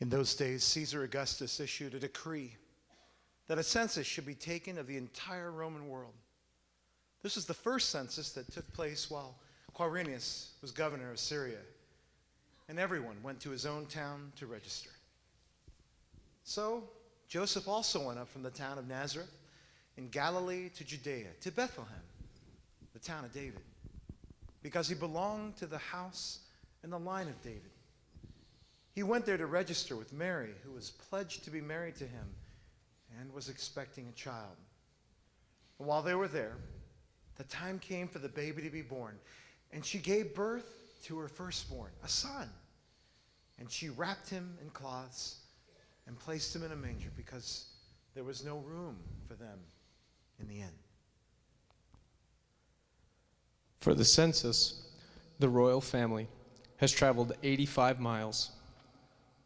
In those days, Caesar Augustus issued a decree that a census should be taken of the entire Roman world. This was the first census that took place while Quirinius was governor of Syria, and everyone went to his own town to register. So Joseph also went up from the town of Nazareth in Galilee to Judea, to Bethlehem, the town of David, because he belonged to the house and the line of David. He went there to register with Mary, who was pledged to be married to him and was expecting a child. And while they were there, the time came for the baby to be born, and she gave birth to her firstborn, a son. And she wrapped him in cloths and placed him in a manger because there was no room for them in the inn. For the census, the royal family has traveled 85 miles.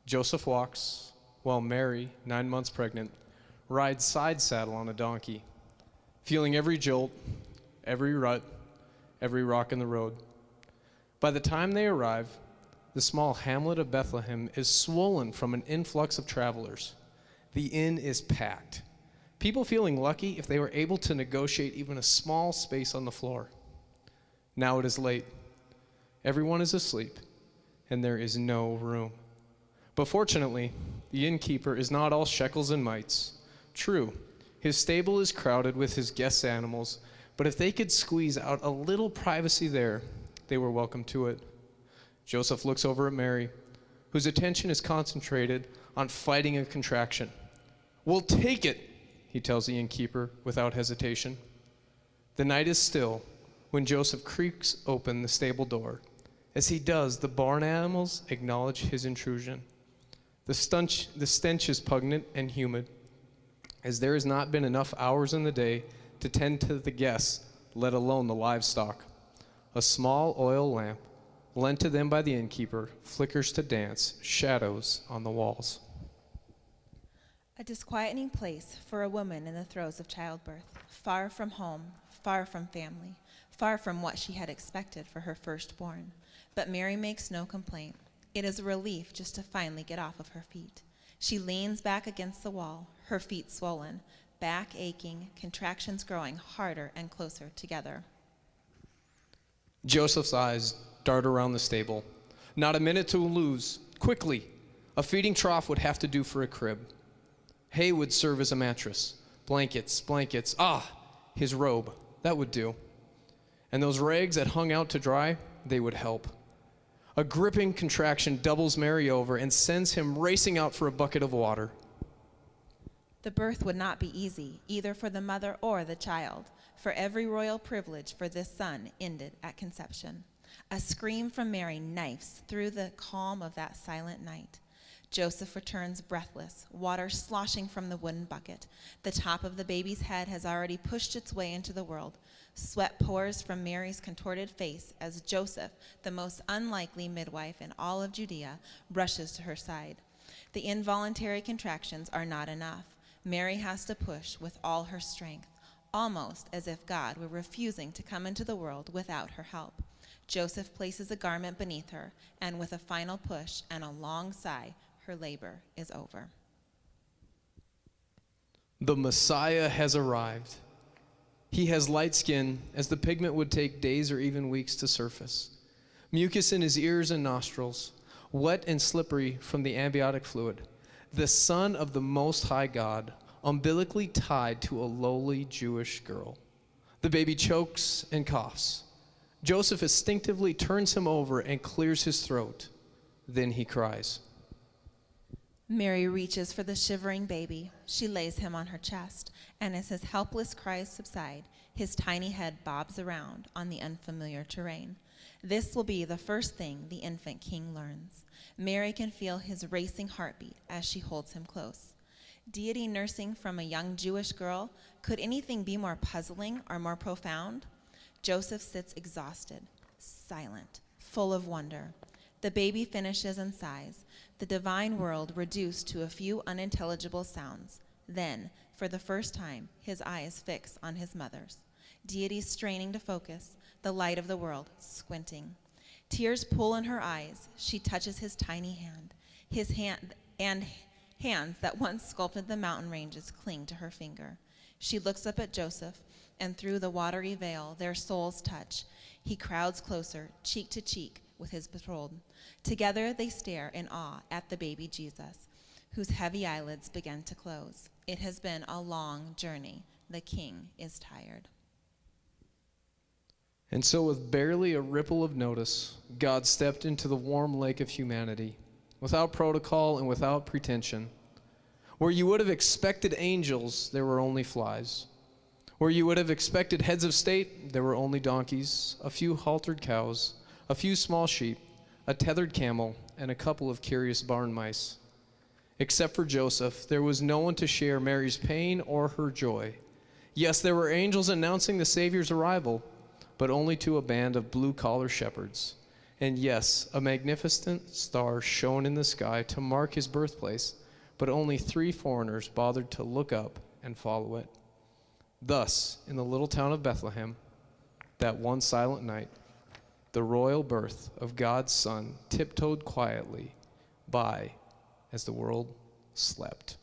Joseph walks, while Mary, 9 months pregnant, rides side saddle on a donkey, feeling every jolt, every rut, every rock in the road. By the time they arrive, the small hamlet of Bethlehem is swollen from an influx of travelers. The inn is packed, people feeling lucky if they were able to negotiate even a small space on the floor. Now it is late. Everyone is asleep, and there is no room. But fortunately, the innkeeper is not all shekels and mites. True, his stable is crowded with his guests' animals, but if they could squeeze out a little privacy there, they were welcome to it. Joseph looks over at Mary, whose attention is concentrated on fighting a contraction. "We'll take it," he tells the innkeeper without hesitation. The night is still when Joseph creaks open the stable door. As he does, the barn animals acknowledge his intrusion. The stench is pungent and humid, as there has not been enough hours in the day to tend to the guests, let alone the livestock. A small oil lamp, lent to them by the innkeeper, flickers to dance shadows on the walls. A disquieting place for a woman in the throes of childbirth, far from home, far from family, far from what she had expected for her firstborn. But Mary makes no complaint. It is a relief just to finally get off of her feet. She leans back against the wall, her feet swollen, back aching, contractions growing harder and closer together. Joseph's eyes dart around the stable. Not a minute to lose. Quickly, a feeding trough would have to do for a crib. Hay would serve as a mattress. Blankets. His robe. That would do. And those rags that hung out to dry, they would help. A gripping contraction doubles Mary over and sends him racing out for a bucket of water. The birth would not be easy, either for the mother or the child, for every royal privilege for this son ended at conception. A scream from Mary knifes through the calm of that silent night. Joseph returns breathless, water sloshing from the wooden bucket. The top of the baby's head has already pushed its way into the world. Sweat pours from Mary's contorted face as Joseph, the most unlikely midwife in all of Judea, rushes to her side. The involuntary contractions are not enough. Mary has to push with all her strength, almost as if God were refusing to come into the world without her help. Joseph places a garment beneath her, and with a final push and a long sigh, her labor is over. The Messiah has arrived. He has light skin, as the pigment would take days or even weeks to surface. Mucus in his ears and nostrils, wet and slippery from the amniotic fluid. The Son of the Most High God, umbilically tied to a lowly Jewish girl. The baby chokes and coughs. Joseph instinctively turns him over and clears his throat. Then he cries. Mary reaches for the shivering baby. She lays him on her chest, and as his helpless cries subside, his tiny head bobs around on the unfamiliar terrain. This will be the first thing the infant king learns. Mary can feel his racing heartbeat as she holds him close. Deity nursing from a young Jewish girl, could anything be more puzzling or more profound? Joseph sits exhausted, silent, full of wonder. The baby finishes and sighs, the divine world reduced to a few unintelligible sounds. Then, for the first time, his eyes fix on his mother's. Deity straining to focus, the light of the world squinting. Tears pool in her eyes. She touches his tiny hand, and hands that once sculpted the mountain ranges cling to her finger. She looks up at Joseph, and through the watery veil their souls touch. He crowds closer, cheek to cheek with his betrothed. Together they stare in awe at the baby Jesus, whose heavy eyelids begin to close. It has been a long journey. The king is tired. And so, with barely a ripple of notice, God stepped into the warm lake of humanity, without protocol and without pretension. Where you would have expected angels, there were only flies. Where you would have expected heads of state, there were only donkeys, a few haltered cows, a few small sheep, a tethered camel, and a couple of curious barn mice. Except for Joseph, there was no one to share Mary's pain or her joy. Yes, there were angels announcing the Savior's arrival, but only to a band of blue-collar shepherds. And yes, a magnificent star shone in the sky to mark his birthplace, but only 3 foreigners bothered to look up and follow it. Thus, in the little town of Bethlehem, that one silent night, the royal birth of God's Son tiptoed quietly by as the world slept.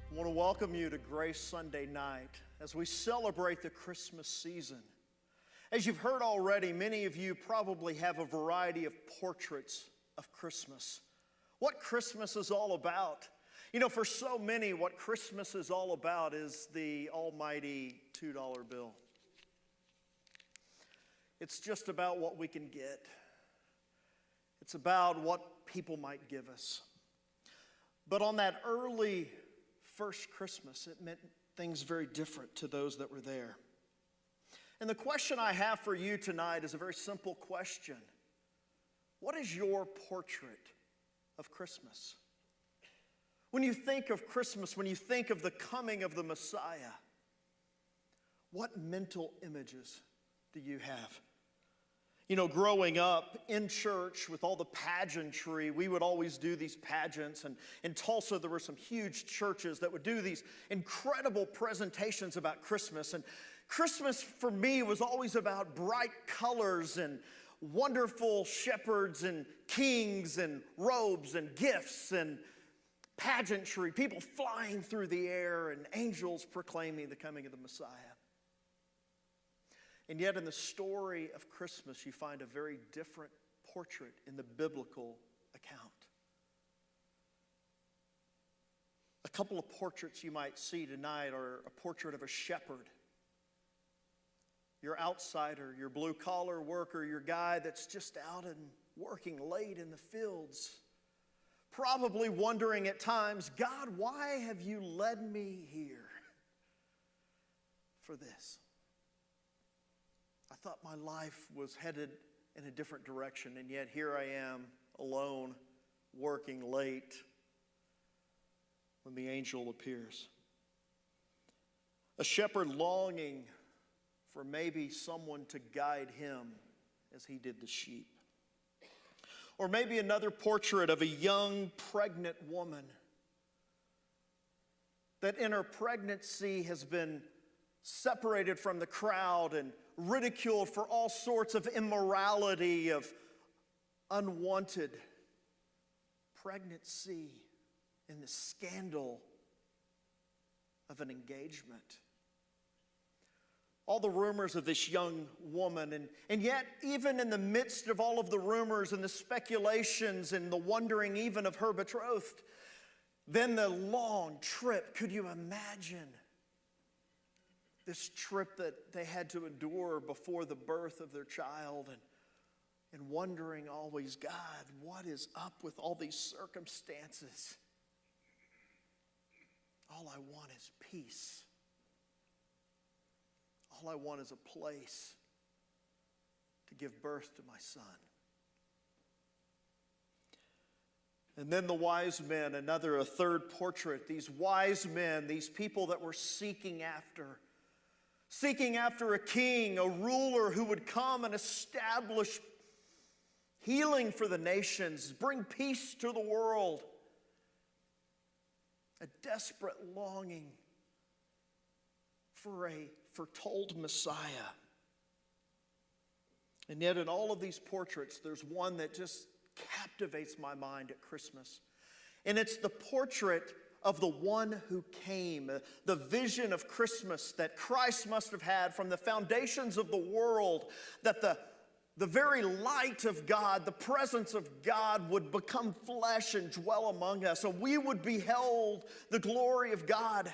I want to welcome you to Grace Sunday night as we celebrate the Christmas season. As you've heard already, many of you probably have a variety of portraits of Christmas. What Christmas is all about. You know, for so many, what Christmas is all about is the almighty $2 bill. It's just about what we can get. It's about what people might give us. But on that early first Christmas, it meant things very different to those that were there. And the question I have for you tonight is a very simple question. What is your portrait of Christmas? When you think of Christmas, when you think of the coming of the Messiah, what mental images do you have? You know, growing up in church with all the pageantry, we would always do these pageants. And in Tulsa, there were some huge churches that would do these incredible presentations about Christmas. And Christmas for me was always about bright colors and wonderful shepherds and kings and robes and gifts and pageantry, people flying through the air and angels proclaiming the coming of the Messiah. And yet in the story of Christmas, you find a very different portrait in the biblical account. A couple of portraits you might see tonight are a portrait of a shepherd. Your outsider, your blue-collar worker, your guy that's just out and working late in the fields. Probably wondering at times, God, why have you led me here for this? I thought my life was headed in a different direction, and yet here I am, alone, working late when the angel appears. A shepherd longing for maybe someone to guide him as he did the sheep. Or maybe another portrait of a young pregnant woman that in her pregnancy has been separated from the crowd and ridiculed for all sorts of immorality, of unwanted pregnancy and the scandal of an engagement. All the rumors of this young woman, and yet even in the midst of all of the rumors and the speculations and the wondering even of her betrothed, then the long trip. Could you imagine this trip that they had to endure before the birth of their child, and wondering always, God, what is up with all these circumstances? All I want is peace. All I want is a place to give birth to my son. And then the wise men, a third portrait. These wise men, these people that were seeking after a king, a ruler who would come and establish healing for the nations, bring peace to the world. A desperate longing for a foretold Messiah. And yet in all of these portraits, there's one that just captivates my mind at Christmas. And it's the portrait of the one who came, the vision of Christmas that Christ must have had from the foundations of the world, that the very light of God, the presence of God would become flesh and dwell among us, and we would behold the glory of God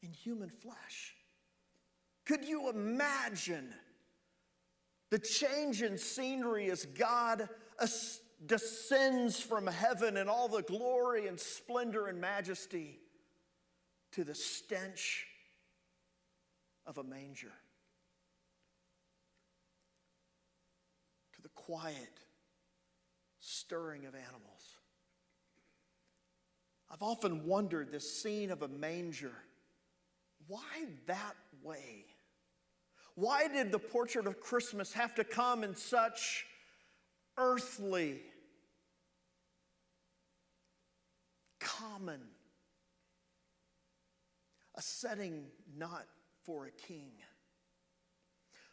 in human flesh. Could you imagine the change in scenery as God descends from heaven in all the glory and splendor and majesty to the stench of a manger, to the quiet stirring of animals? I've often wondered this scene of a manger. Why that way? Why did the portrait of Christmas have to come in such earthly, common, a setting not for a king?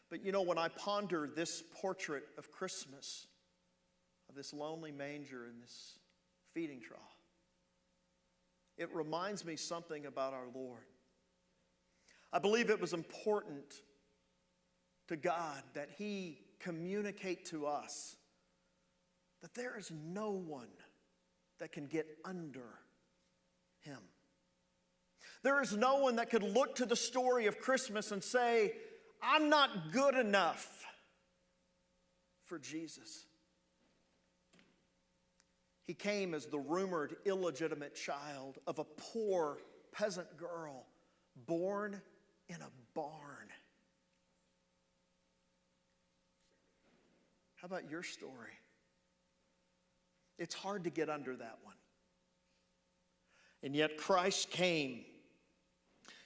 But you know, when I ponder this portrait of Christmas, of this lonely manger and this feeding trough, it reminds me something about our Lord. I believe it was important to God that He communicate to us that there is no one that can get under Him. There is no one that could look to the story of Christmas and say, I'm not good enough for Jesus. He came as the rumored illegitimate child of a poor peasant girl born in a barn. How about your story? It's hard to get under that one. And yet Christ came.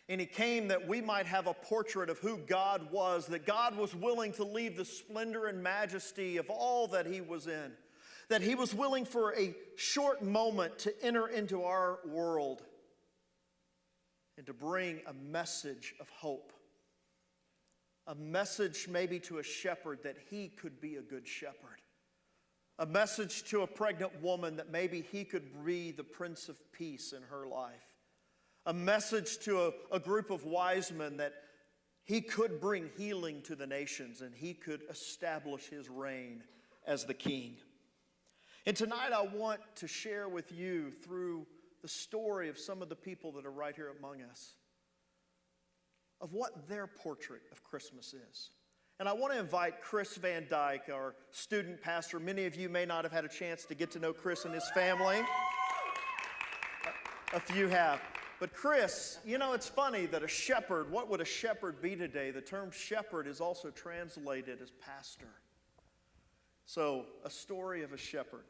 And He came that we might have a portrait of who God was, that God was willing to leave the splendor and majesty of all that He was in, that He was willing for a short moment to enter into our world and to bring a message of hope. A message maybe to a shepherd that he could be a good shepherd. A message to a pregnant woman that maybe he could be the Prince of Peace in her life. A message to a group of wise men that he could bring healing to the nations and he could establish his reign as the king. And tonight I want to share with you through the story of some of the people that are right here among us of what their portrait of Christmas is. And I want to invite Chris Van Dyke, our student pastor. Many of you may not have had a chance to get to know Chris and his family. A few have. But Chris, you know, it's funny that a shepherd, what would a shepherd be today? The term shepherd is also translated as pastor. So, a story of a shepherd.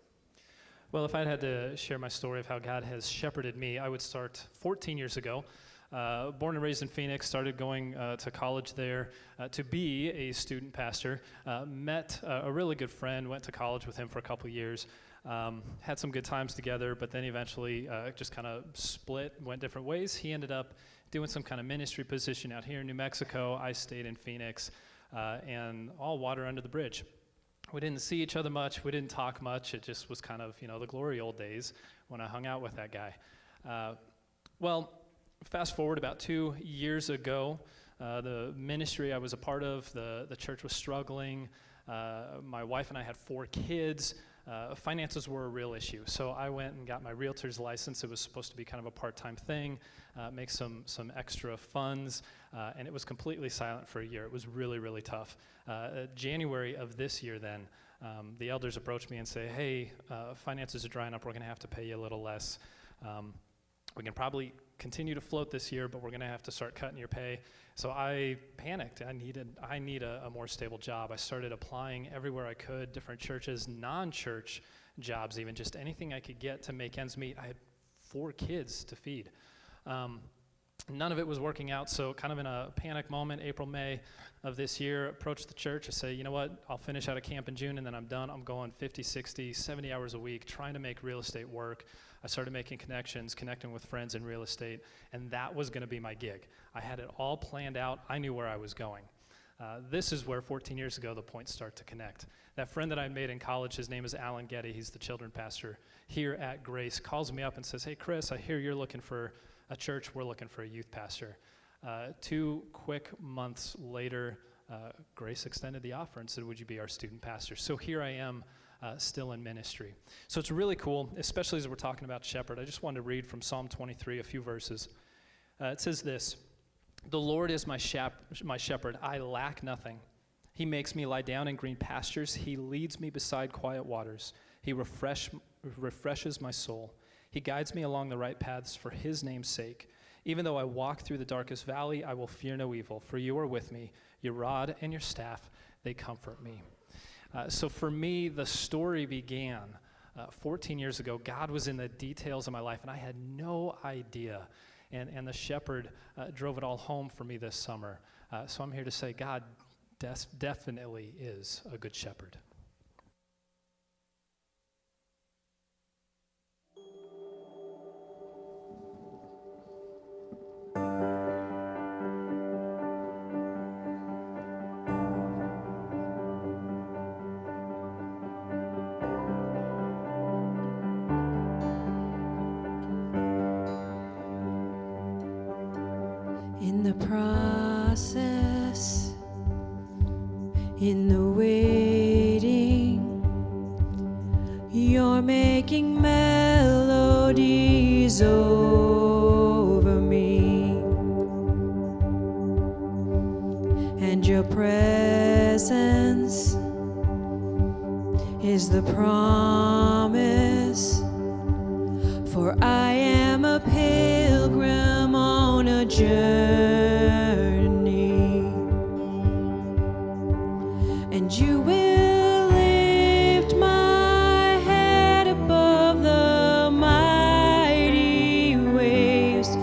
Well, if I had to share my story of how God has shepherded me, I would start 14 years ago. Born and raised in Phoenix, started going to college there to be a student pastor. Met a really good friend, went to college with him for a couple years. Had some good times together, but then eventually just kind of split, went different ways. He ended up doing some kind of ministry position out here in New Mexico. I stayed in Phoenix, and all water under the bridge. We didn't see each other much. We didn't talk much. It just was kind of, the glory old days when I hung out with that guy. Well, fast forward about 2 years ago, the ministry I was a part of, the church was struggling. My wife and I had 4 kids. Finances were a real issue. So I went and got my realtor's license. It was supposed to be kind of a part-time thing, make some extra funds, and it was completely silent for a year. It was really, really tough. January of this year then, the elders approached me and say, hey, finances are drying up. We're going to have to pay you a little less. We can probably continue to float this year, but we're going to have to start cutting your pay. So I panicked. I need a more stable job. I started applying everywhere I could, different churches, non-church jobs even, just anything I could get to make ends meet. I had 4 kids to feed. None of it was working out, so kind of in a panic moment, April, May of this year, approached the church. I say, you know what, I'll finish out of camp in June, and then I'm done. I'm going 50, 60, 70 hours a week, trying to make real estate work. I started making connections, connecting with friends in real estate, and that was going to be my gig. I had it all planned out. I knew where I was going. This is where 14 years ago the points start to connect. That friend that I made in college, his name is Alan Getty. He's the children pastor here at Grace, calls me up and says, hey, Chris, I hear you're looking for a church. We're looking for a youth pastor. 2 quick months later, Grace extended the offer and said, would you be our student pastor? So here I am, still in ministry. So it's really cool, especially as we're talking about shepherd. I just wanted to read from Psalm 23, a few verses. It says this, the Lord is my shepherd. I lack nothing. He makes me lie down in green pastures. He leads me beside quiet waters. He refreshes my soul. He guides me along the right paths for his name's sake. Even though I walk through the darkest valley, I will fear no evil, for you are with me. Your rod and your staff, they comfort me. So for me, the story began 14 years ago. God was in the details of my life, and I had no idea. And the shepherd drove it all home for me this summer. So I'm here to say God definitely is a good shepherd. In the process, in the waiting, you're making melodies over me, and your presence is the promise, for I am a pilgrim on a journey, and you will lift my head above the mighty waves.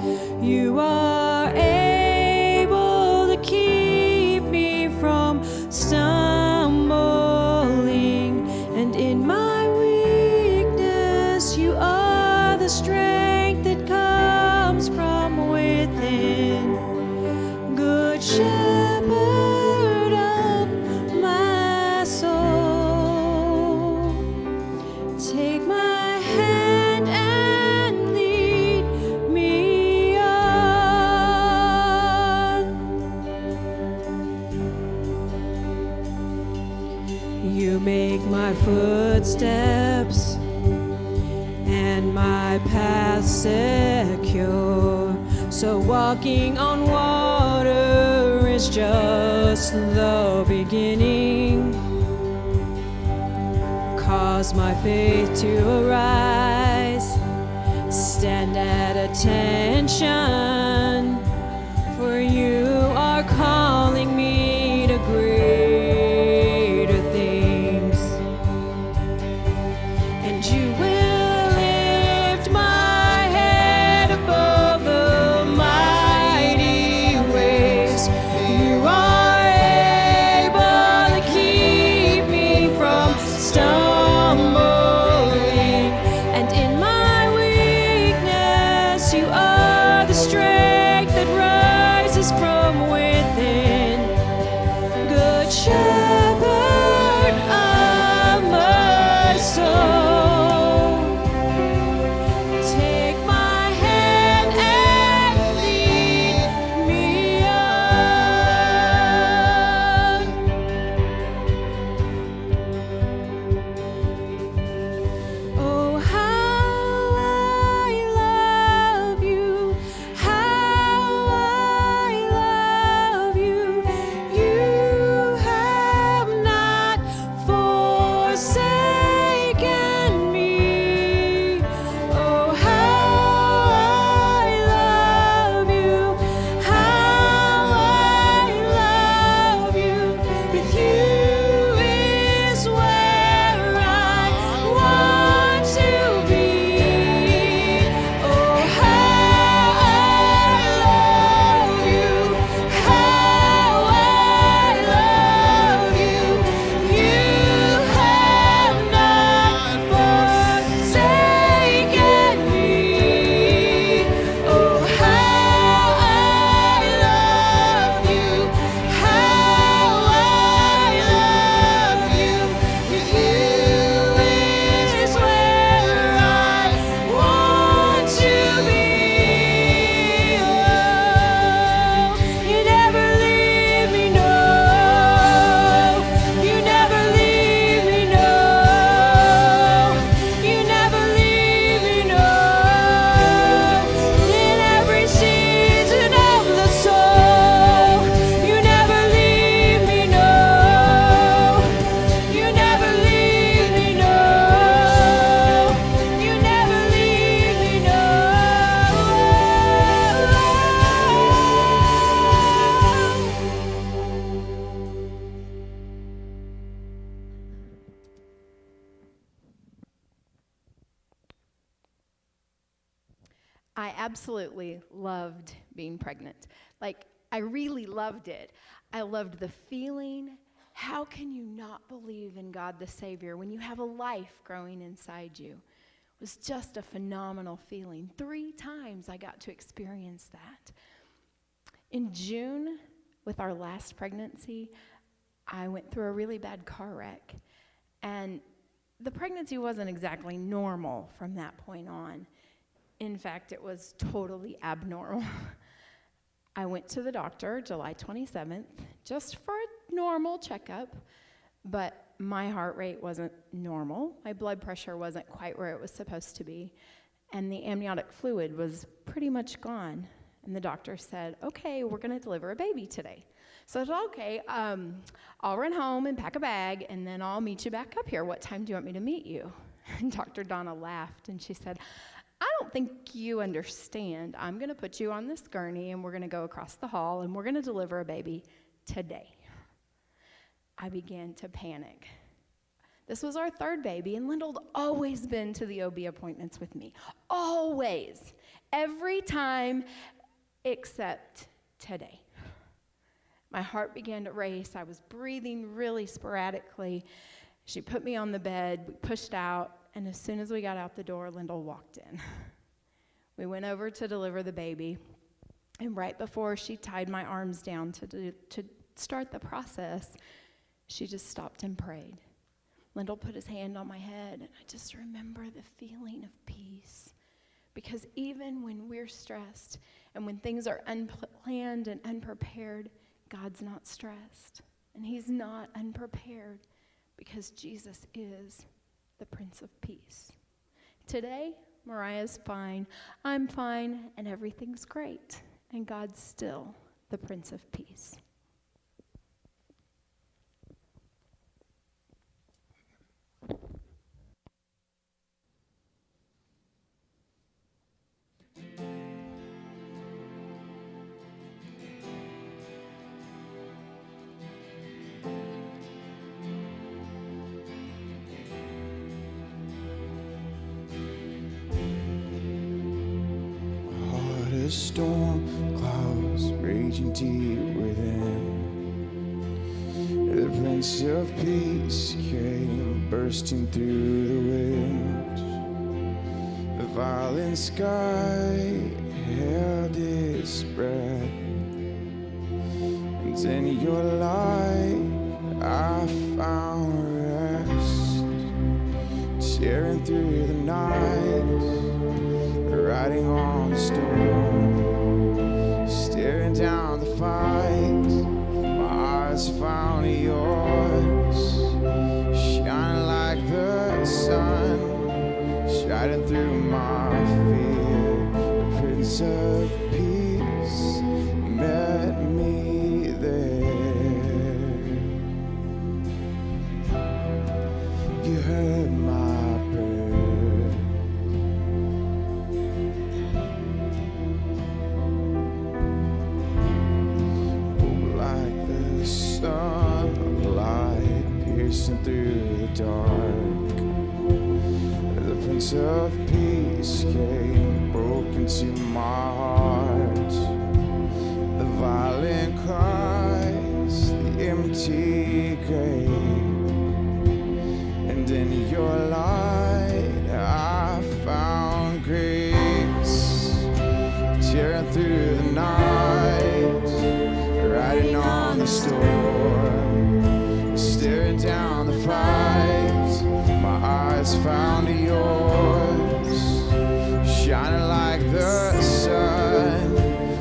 You are able to keep me from stumbling, and in my weakness you are the strength that comes from within. Good shepherd of my soul, take my hand and lead me on. You make my footsteps and my path secure, so walking on water is just the beginning. Cause my faith to arise, stand at attention, for you are calling me to greater things, and you will I absolutely loved being pregnant. Like, I really loved it. I loved the feeling. How can you not believe in God the Savior when you have a life growing inside you? It was just a phenomenal feeling. 3 times I got to experience that. In June, with our last pregnancy, I went through a really bad car wreck. And the pregnancy wasn't exactly normal from that point on. In fact, it was totally abnormal. I went to the doctor July 27th just for a normal checkup, but my heart rate wasn't normal. My blood pressure wasn't quite where it was supposed to be, and the amniotic fluid was pretty much gone. And the doctor said, okay, we're going to deliver a baby today. So I said, okay, I'll run home and pack a bag, and then I'll meet you back up here. What time do you want me to meet you? And Dr. Donna laughed, and she said, I don't think you understand. I'm going to put you on this gurney, and we're going to go across the hall, and we're going to deliver a baby today. I began to panic. This was our 3rd baby, and Lendell'd always been to the OB appointments with me. Always. Every time except today. My heart began to race. I was breathing really sporadically. She put me on the bed. We pushed out. And as soon as we got out the door, Lendell walked in. We went over to deliver the baby, and right before she tied my arms down to start the process, she just stopped and prayed. Lendell put his hand on my head, and I just remember the feeling of peace. Because even when we're stressed and when things are unplanned and unprepared, God's not stressed, and he's not unprepared, because Jesus is the Prince of Peace. Today, Mariah's fine, I'm fine, and everything's great. And God's still the Prince of Peace. The storm clouds raging deep within. The Prince of Peace came bursting through the wind. The violent sky held its breath, and in your light I found rest. Tearing through the night, riding on the storm, staring down the fight. My eyes found yours, shining like the sun, shining through my fear. The Prince of Peace met me there. You heard my prayer. Sunlight piercing through the dark. The Prince of Peace came, broke into my heart. The violent cries, the empty grave, and in your light I found grace. Tearing through the night, riding on the storm, staring down the fight. My eyes found yours, shining like the sun,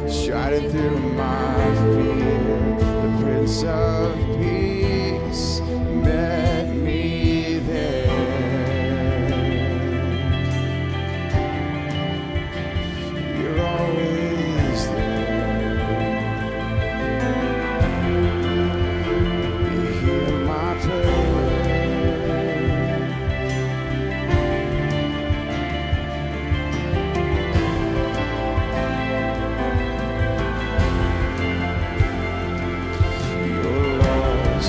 shining through my fear. The Prince of Peace met me there. You're always there. You hear my prayer. Your love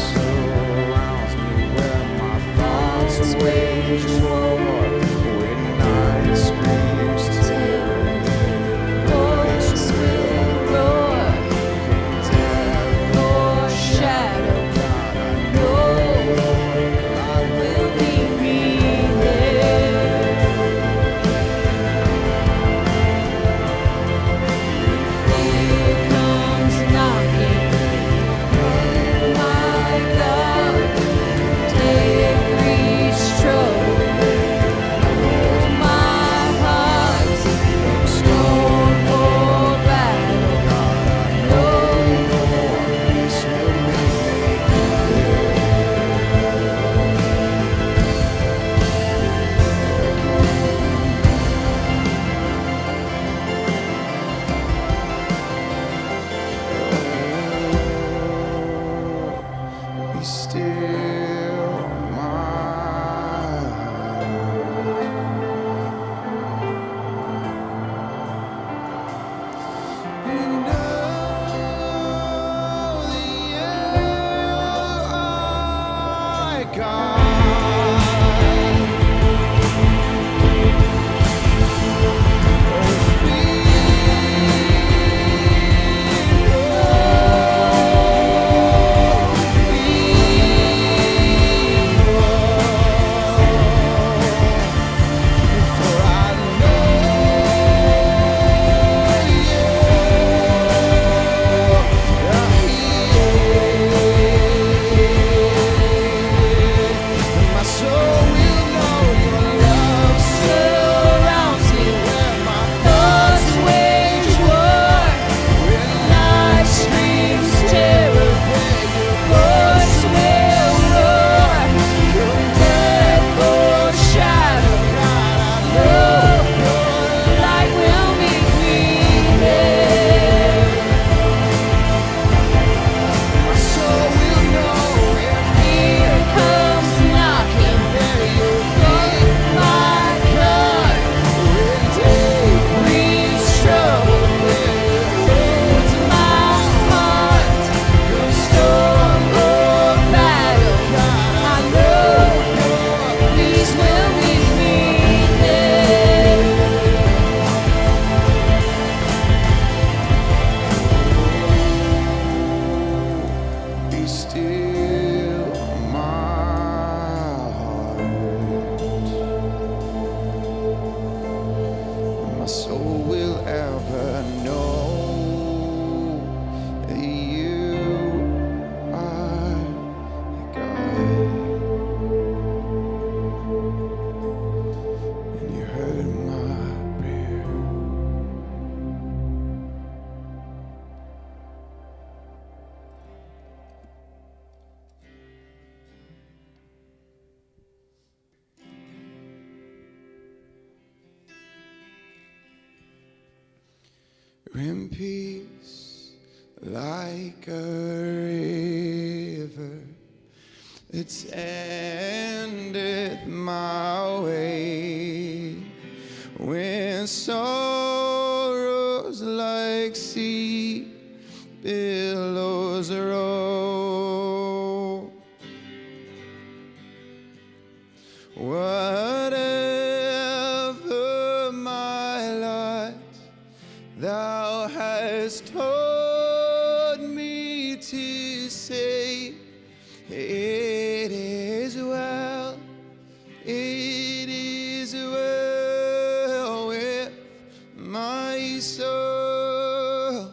in peace like a river. It endeth my way when sorrows like sea billows roll. Whatever my lot, thou hast taught me to say, it is well, it is well with my soul.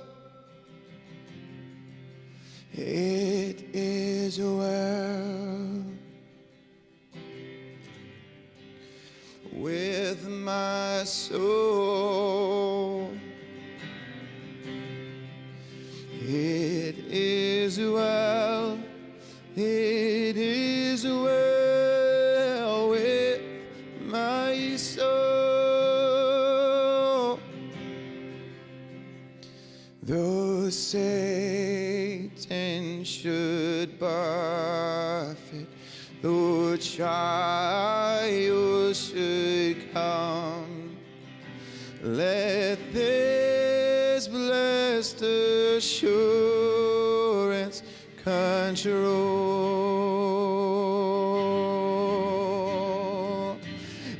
It is well with my soul. It is well, it is well with my soul. Though Satan should buffet, though trials should come, let this blessed assurance control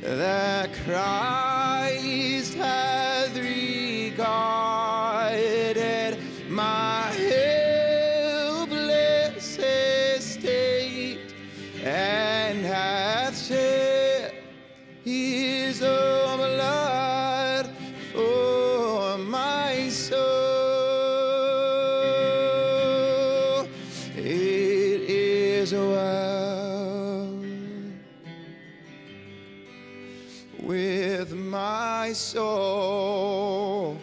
that Christ hath regarded my helpless estate and hath shed his own blood for my soul. It is well with my soul.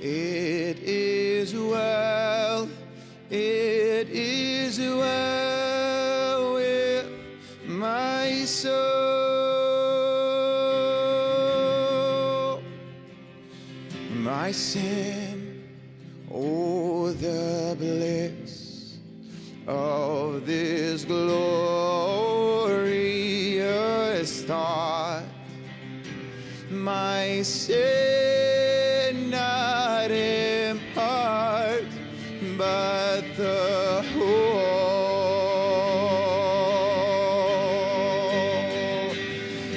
It is well, it is well with my soul. My sin, oh, the bliss of this glorious thought. My sin not in part, but the whole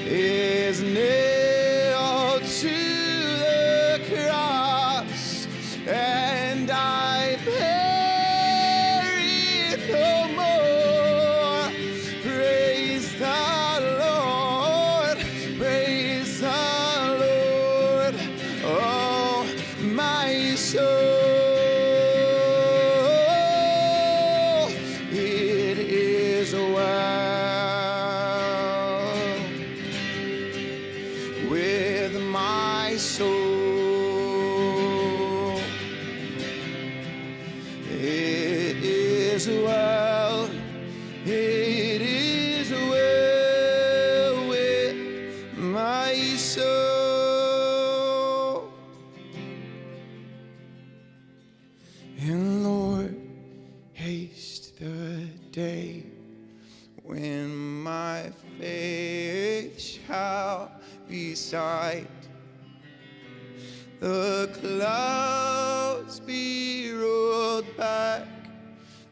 is nailed to the cross, and I bear it no more. Praise the Lord, praise the Lord, oh my soul. It is well with my soul. It is well, it is well with my soul. And Lord, haste the day when my faith shall be sight. The clouds be rolled back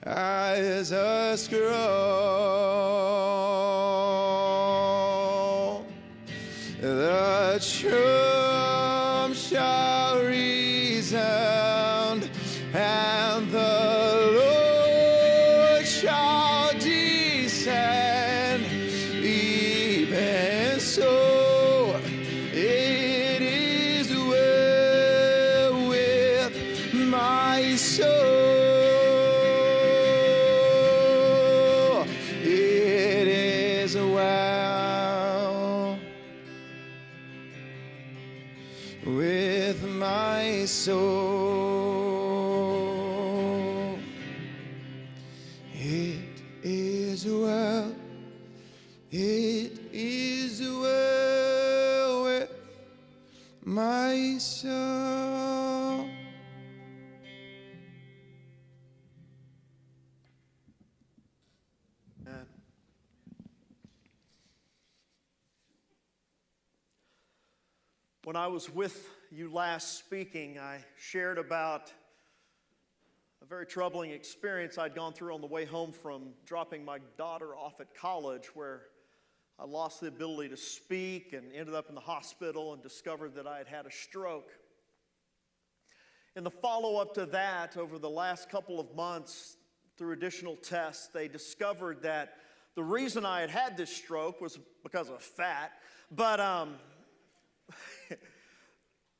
as a scroll. The trump shall resound, and the Lord shall descend. Even so, it is well with my soul. It is well with my soul. It is well, it is well with my soul. Amen. When I was with you last speaking, I shared about a very troubling experience I'd gone through on the way home from dropping my daughter off at college, where I lost the ability to speak and ended up in the hospital and discovered that I had had a stroke. In the follow-up to that, over the last couple of months, through additional tests, they discovered that the reason I had had this stroke was because of fat, but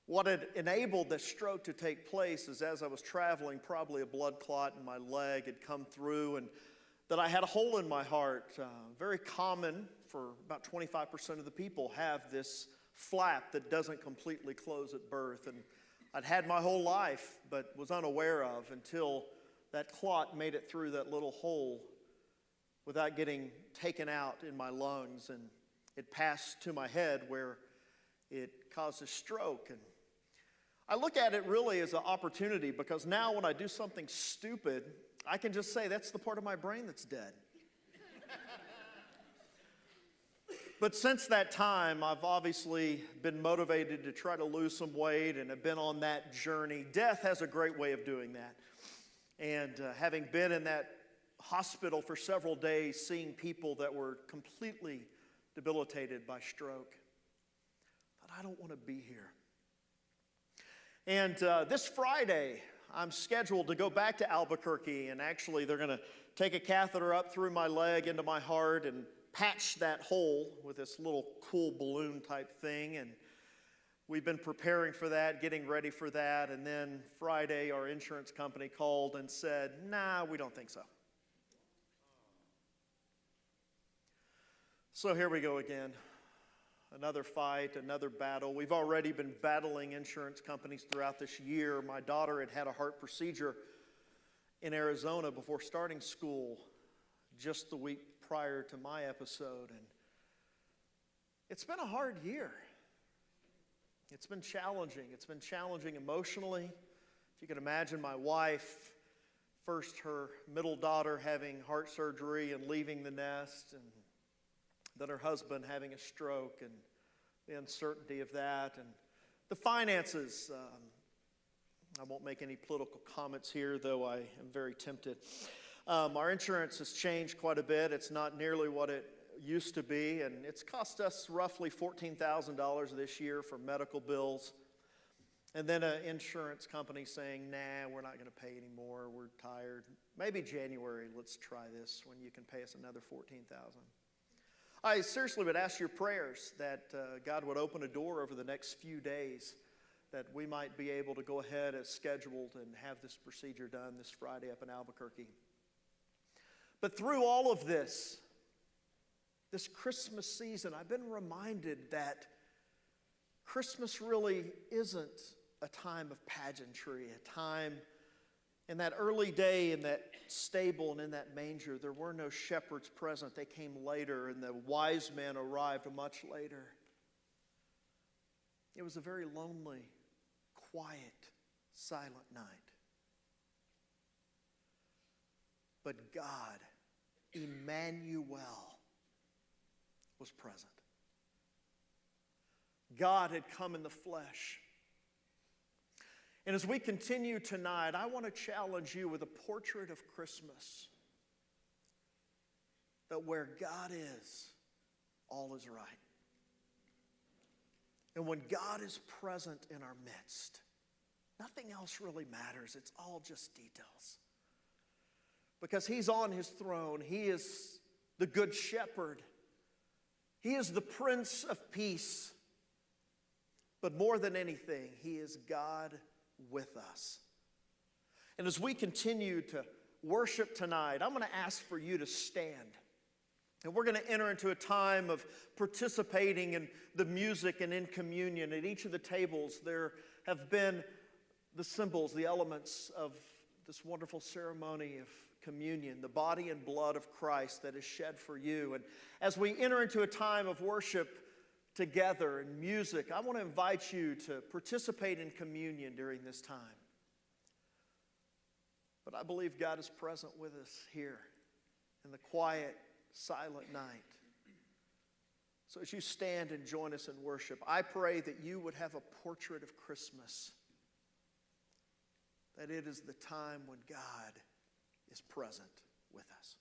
what had enabled the stroke to take place is, as I was traveling, probably a blood clot in my leg had come through, and that I had a hole in my heart. Very common for about 25% of the people have this flap that doesn't completely close at birth. And I'd had my whole life, but was unaware of until that clot made it through that little hole without getting taken out in my lungs. And it passed to my head where it caused a stroke. And I look at it really as an opportunity, because now when I do something stupid, I can just say that's the part of my brain that's dead. But since that time, I've obviously been motivated to try to lose some weight and have been on that journey. Death has a great way of doing that. And having been in that hospital for several days, seeing people that were completely debilitated by stroke, but I don't want to be here. And this Friday, I'm scheduled to go back to Albuquerque, and actually they're going to take a catheter up through my leg into my heart and patch that hole with this little cool balloon type thing. And we've been preparing for that, getting ready for that. And then Friday, our insurance company called and said, nah, we don't think so. So here we go again. Another fight, another battle. We've already been battling insurance companies throughout this year. My daughter had had a heart procedure in Arizona before starting school just the week prior to my episode. And it's been a hard year. It's been challenging. It's been challenging emotionally. If you can imagine, my wife, first her middle daughter having heart surgery and leaving the nest, and then her husband having a stroke, and the uncertainty of that, and the finances. I won't make any political comments here, though I am very tempted. Our insurance has changed quite a bit. It's not nearly what it used to be, and it's cost us roughly $14,000 this year for medical bills. And then an insurance company saying, nah, we're not going to pay anymore. We're tired. Maybe January, let's try this when you can pay us another $14,000. I seriously would ask your prayers that God would open a door over the next few days, that we might be able to go ahead as scheduled and have this procedure done this Friday up in Albuquerque. But through all of this Christmas season, I've been reminded that Christmas really isn't a time of pageantry, a time. In that early day, in that stable and in that manger, there were no shepherds present. They came later, and the wise men arrived much later. It was a very lonely, quiet, silent night. But God, Emmanuel, was present. God had come in the flesh. And as we continue tonight, I want to challenge you with a portrait of Christmas. That where God is, all is right. And when God is present in our midst, nothing else really matters. It's all just details. Because He's on His throne. He is the Good Shepherd. He is the Prince of Peace. But more than anything, He is God with us. And as we continue to worship tonight, I'm going to ask for you to stand. And we're going to enter into a time of participating in the music and in communion. At each of the tables, there have been the symbols, the elements of this wonderful ceremony of communion, the body and blood of Christ that is shed for you. And as we enter into a time of worship, together in music, I want to invite you to participate in communion during this time. But I believe God is present with us here in the quiet, silent night. So as you stand and join us in worship, I pray that you would have a portrait of Christmas, that it is the time when God is present with us.